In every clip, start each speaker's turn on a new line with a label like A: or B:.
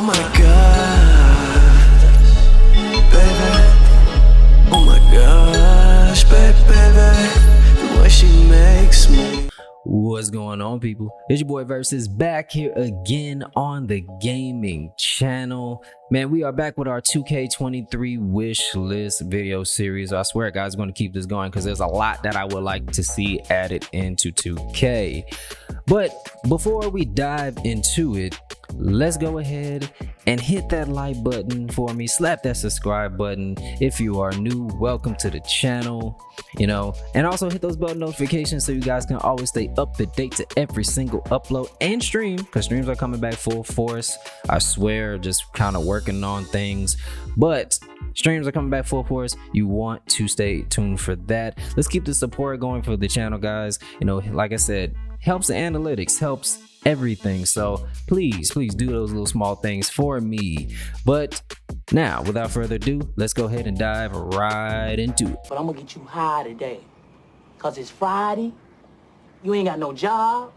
A: my gosh, baby. Oh my gosh, baby. The way she makes me.
B: What's going on, people? It's your boy Versus back here again on the gaming channel. Man, we are back with our 2K23 wish list video series. I swear, guys, I'm going to keep this going because there's a lot that I would like to see added into 2K. But before we dive into it, let's go ahead and hit that like button for me. Slap that subscribe button if you are new. Welcome to the channel, and also hit those bell notifications so you guys can always stay up to date to every single upload and stream, because streams are coming back full force. I swear, just kind of working on things, but streams are coming back full force. You want to stay tuned for that. Let's keep the support going for the channel, guys. Like I said, helps the analytics, helps everything, so please do those little small things for me. But now, without further ado, let's go ahead and dive right into it.
C: But I'm gonna get you high today, cause it's Friday, you ain't got no job,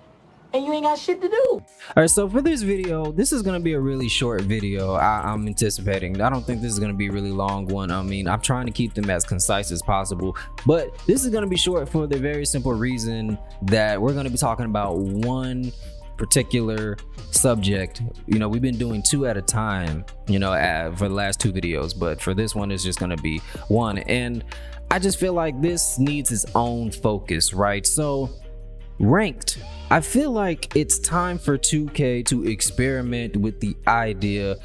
C: and you ain't got shit to do.
B: All right, so for this video, this is gonna be a really short video. I'm anticipating. I don't think this is gonna be a really long one. I mean, I'm trying to keep them as concise as possible, but this is gonna be short for the very simple reason that we're gonna be talking about one particular subject. We've been doing two at a time, for the last two videos, but for this one, it's just gonna be one. And I just feel like this needs its own focus, right? So ranked, I feel like it's time for 2K to experiment with the idea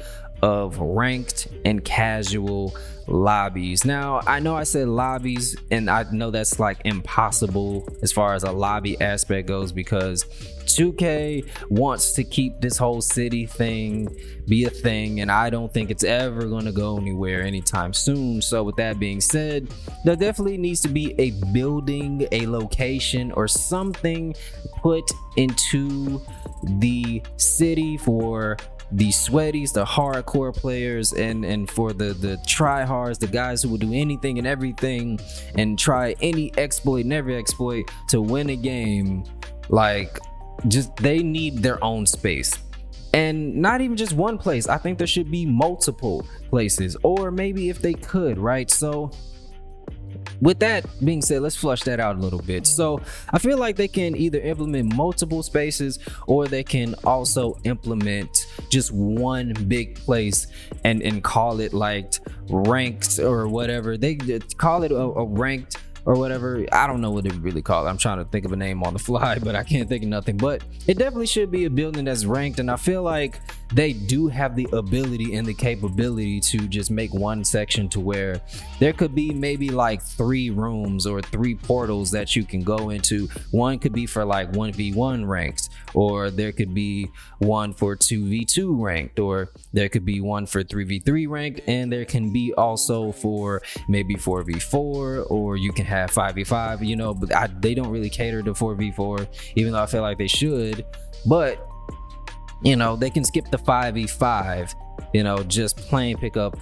B: of ranked and casual lobbies. Now, I know I said lobbies, and I know that's like impossible as far as a lobby aspect goes, because 2K wants to keep this whole city thing be a thing, and I don't think it's ever going to go anywhere anytime soon. So with that being said, there definitely needs to be a building, a location, or something put into the city for the sweaties, the hardcore players, and for the tryhards, the guys who will do anything and everything and try any exploit and every exploit to win a game. Like, just they need their own space, and not even just one place. I think there should be multiple places, or maybe if they could, right? So with that being said, let's flush that out a little bit. So I feel like they can either implement multiple spaces, or they can also implement just one big place and call it like ranked or whatever. They call it a ranked or whatever. I don't know what they really call it. I'm trying to think of a name on the fly, but I can't think of nothing. But it definitely should be a building that's ranked, and I feel like they do have the ability and the capability to just make one section to where there could be maybe like 3 rooms or 3 portals that you can go into. One could be for like 1v1 ranked, or there could be one for 2v2 ranked, or there could be one for 3v3 ranked, and there can be also for maybe 4v4, or you can have 5v5, but they don't really cater to 4v4, even though I feel like they should. But they can skip the 5v5, just plain pick up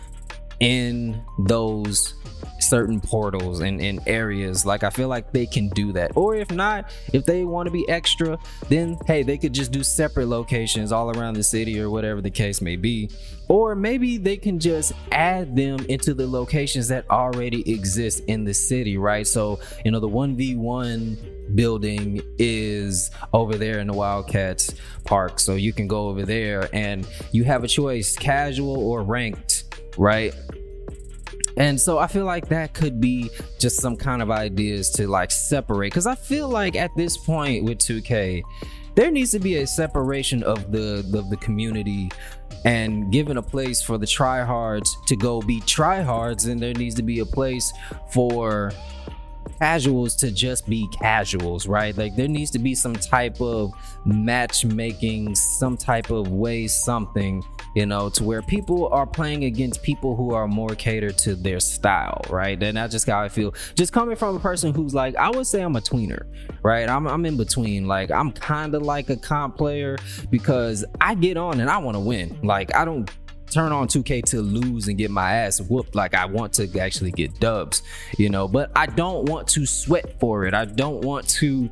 B: in those certain portals and in areas. Like, I feel like they can do that. Or if not, if they want to be extra, then hey, they could just do separate locations all around the city, or whatever the case may be. Or maybe they can just add them into the locations that already exist in the city, right? So the 1v1 building is over there in the Wildcats Park, so you can go over there and you have a choice, casual or ranked, right? And so I feel like that could be just some kind of ideas to like separate, because I feel like at this point with 2K, there needs to be a separation of the community, and given a place for the tryhards to go be tryhards, and there needs to be a place for casuals to just be casuals, right? Like, there needs to be some type of matchmaking, some type of way, something, to where people are playing against people who are more catered to their style, right? And that's just how I feel, just coming from a person who's like, I would say I'm a tweener, right? I'm in between. Like, I'm kind of like a comp player, because I get on and I want to win. Like, I don't turn on 2K to lose and get my ass whooped. Like, I want to actually get dubs, but I don't want to sweat for it. I don't want to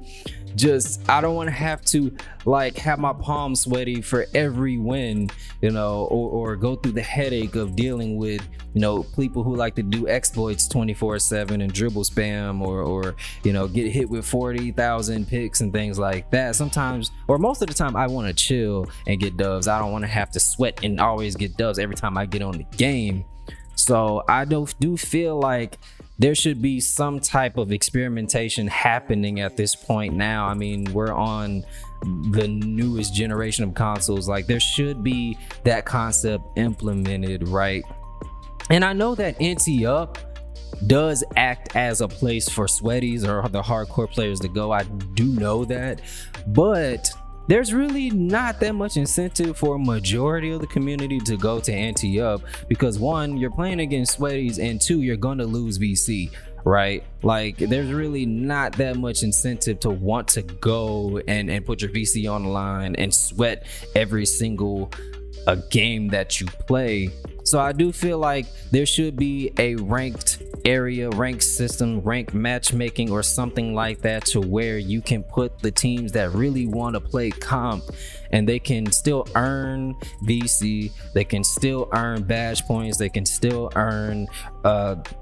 B: I don't want to have to like have my palms sweaty for every win, you know, or go through the headache of dealing with, you know, people who like to do exploits 24/7 and dribble spam or you know, get hit with 40,000 picks and things like that. Sometimes, or most of the time, I want to chill and get dubs. I don't want to have to sweat and always get dubs every time I get on the game. So I do feel like there should be some type of experimentation happening at this point now. I mean, we're on the newest generation of consoles. Like, there should be that concept implemented, right? And I know that NT Up does act as a place for sweaties or the hardcore players to go. I do know that, but there's really not that much incentive for a majority of the community to go to NT Up, because one, you're playing against sweaties, and two, you're gonna lose VC, right? Like, there's really not that much incentive to want to go and put your VC on the line and sweat every single game that you play. So I do feel like there should be a ranked area, ranked system, ranked matchmaking or something like that, to where you can put the teams that really want to play comp and they can still earn VC, they can still earn badge points, they can still earn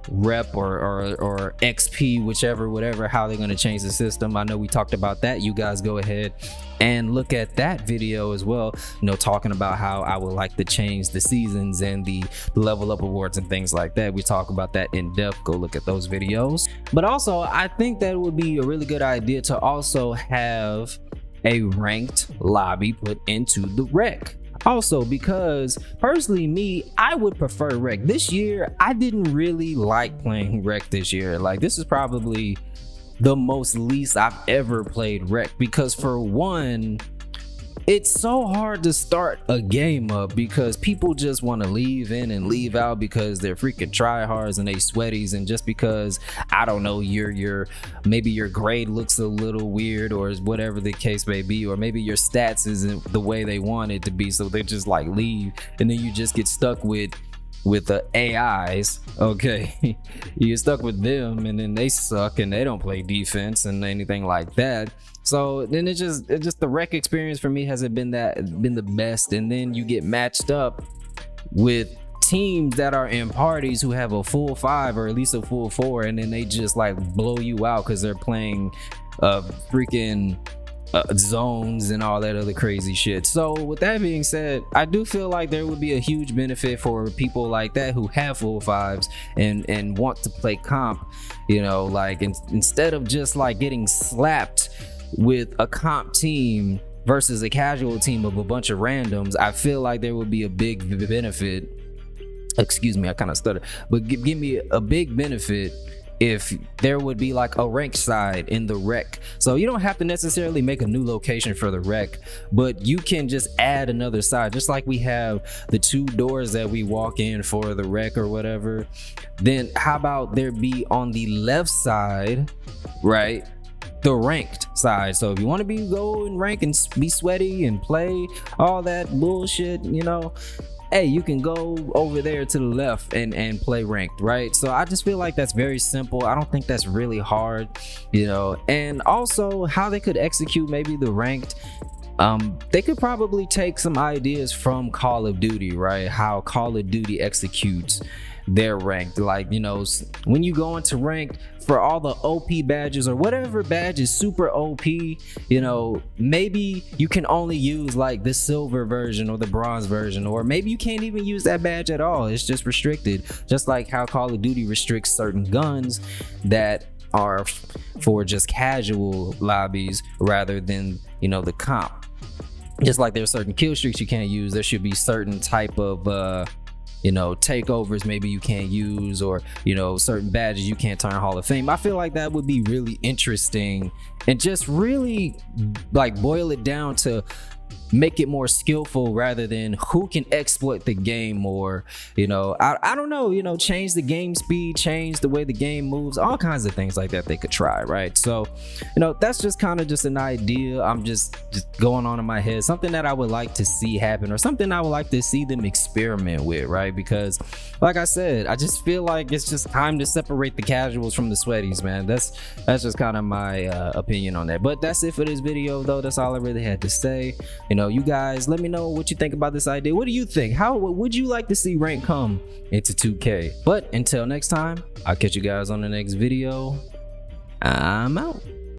B: rep or XP, whatever, how they're going to change the system. I know we talked about that. You guys go ahead and look at that video as well, you know, talking about how I would like to change the seasons and the level up awards and things like that. We talk about that in depth. Go look at those videos. But also, I think that it would be a really good idea to also have a ranked lobby put into the rec. Also, because personally, me, I would prefer rec. This year, I didn't really like playing rec this year. Like, this is probably the most least I've ever played rec, because for one, it's so hard to start a game up because people just want to leave in and leave out because they're freaking tryhards and they sweaties, and just because, I don't know, maybe your grade looks a little weird or whatever the case may be, or maybe your stats isn't the way they want it to be, so they just like leave, and then you just get stuck with the AIs. Okay, you get stuck with them, and then they suck and they don't play defense and anything like that. So then it's just the rec experience for me hasn't been the best. And then you get matched up with teams that are in parties who have a full 5 or at least a full 4, and then they just like blow you out because they're playing freaking zones and all that other crazy shit. So with that being said, I do feel like there would be a huge benefit for people like that who have full 5s and want to play comp, you know, like instead of just like getting slapped with a comp team versus a casual team of a bunch of randoms. I feel like there would be a big benefit, excuse me, I kind of stuttered, but give me a big benefit if there would be like a rank side in the rec. So you don't have to necessarily make a new location for the rec, but you can just add another side, just like we have the 2 doors that we walk in for the rec or whatever. Then how about there be on the left side, right, the ranked side? So if you want to go and rank and be sweaty and play all that bullshit, you know, hey, you can go over there to the left and play ranked, right? So I just feel like that's very simple. I don't think that's really hard, you know. And also how they could execute maybe the ranked, they could probably take some ideas from Call of Duty, right? How Call of Duty executes their ranked. Like, you know, when you go into ranked, for all the OP badges or whatever badge is super OP, you know, maybe you can only use like the silver version or the bronze version, or maybe you can't even use that badge at all. It's just restricted, just like how Call of Duty restricts certain guns that are for just casual lobbies rather than, you know, the comp. Just like there's certain kill streaks you can't use, there should be certain type of you know, takeovers maybe you can't use, or, you know, certain badges you can't turn Hall of Fame. I feel like that would be really interesting, and just really like boil it down to make it more skillful rather than who can exploit the game more. You know, I don't know, you know, change the game speed, change the way the game moves, all kinds of things like that they could try, right? So, you know, that's just kind of just an idea I'm just going on in my head, something that I would like to see happen, or something I would like to see them experiment with, right? Because like I said, I just feel like it's just time to separate the casuals from the sweaties, man. That's just kind of my opinion on that. But that's it for this video though. That's all I really had to say. You know, you guys let me know what you think about this idea. What do you think? How would you like to see rank come into 2K? But until next time, I'll catch you guys on the next video. I'm out.